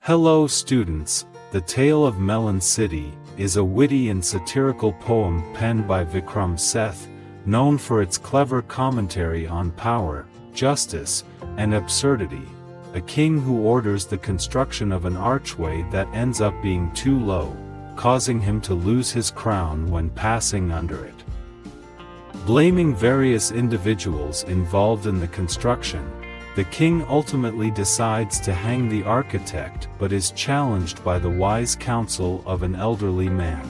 Hello students, The Tale of Melon City is a witty and satirical poem penned by Vikram Seth, known for its clever commentary on power, justice, and absurdity. A king who orders the construction of an archway that ends up being too low, causing him to lose his crown when passing under it. Blaming various individuals involved in the construction, the king ultimately decides to hang the architect but is challenged by the wise counsel of an elderly man.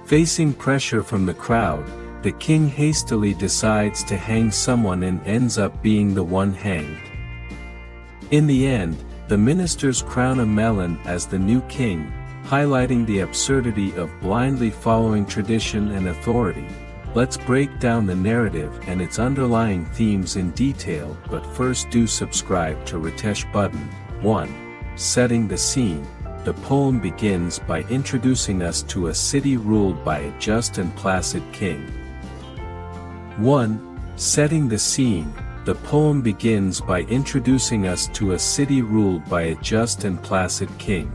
Facing pressure from the crowd, the king hastily decides to hang someone and ends up being the one hanged. In the end, the ministers crown a Melon as the new king, highlighting the absurdity of blindly following tradition and authority. Let's break down the narrative and its underlying themes in detail, but first do subscribe to Ritesh Budden. 1. Setting the scene. The poem begins by introducing us to a city ruled by a just and placid king. 1. Setting the scene. The poem begins by introducing us to a city ruled by a just and placid king.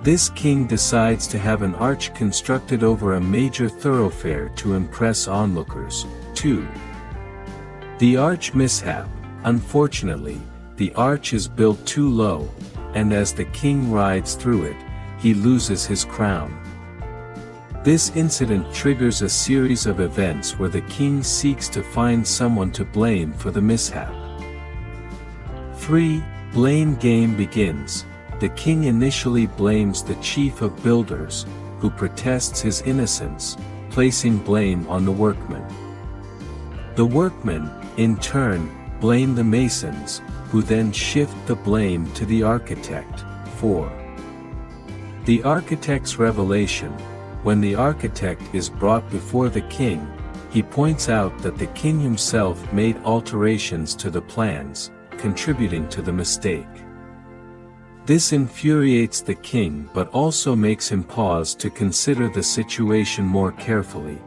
This king decides to have an arch constructed over a major thoroughfare to impress onlookers. 2. The arch mishap. Unfortunately, the arch is built too low, and as the king rides through it, he loses his crown. This incident triggers a series of events where the king seeks to find someone to blame for the mishap. 3. Blame game begins. The king initially blames the chief of builders, who protests his innocence, placing blame on the workmen. The workmen, in turn, blame the masons, who then shift the blame to the architect. 4. The architect's revelation. When the architect is brought before the king, he points out that the king himself made alterations to the plans, contributing to the mistake. This infuriates the king but also makes him pause to consider the situation more carefully.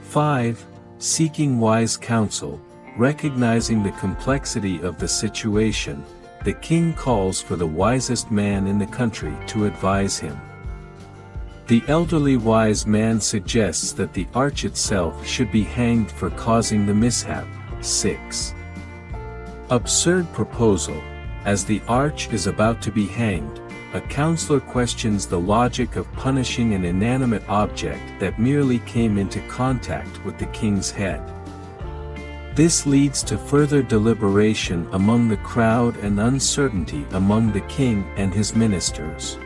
5. Seeking wise counsel. Recognizing the complexity of the situation, the king calls for the wisest man in the country to advise him. The elderly wise man suggests that the arch itself should be hanged for causing the mishap. 6. Absurd proposal. As the arch is about to be hanged, a counselor questions the logic of punishing an inanimate object that merely came into contact with the king's head. This leads to further deliberation among the crowd and uncertainty among the king and his ministers.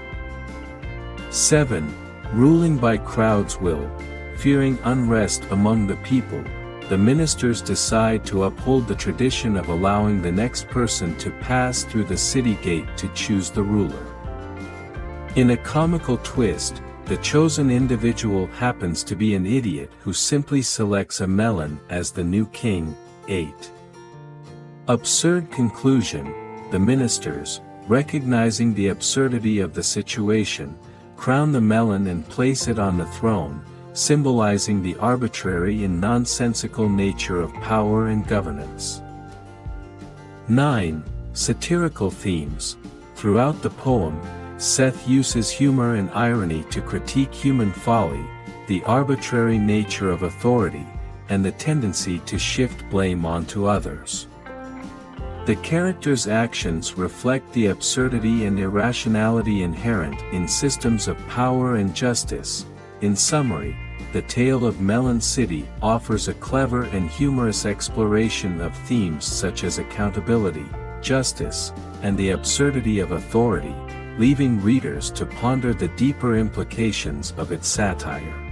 7. Ruling by crowd's will. Fearing unrest among the people, the ministers decide to uphold the tradition of allowing the next person to pass through the city gate to choose the ruler. In a comical twist, the chosen individual happens to be an idiot who simply selects a melon as the new king. 8. Absurd conclusion. The ministers, recognizing the absurdity of the situation, crown the melon and place it on the throne, symbolizing the arbitrary and nonsensical nature of power and governance. 9. Satirical themes. Throughout the poem, Seth uses humor and irony to critique human folly, the arbitrary nature of authority, and the tendency to shift blame onto others. The characters' actions reflect the absurdity and irrationality inherent in systems of power and justice. In summary, The Tale of Melon City offers a clever and humorous exploration of themes such as accountability, justice, and the absurdity of authority, leaving readers to ponder the deeper implications of its satire.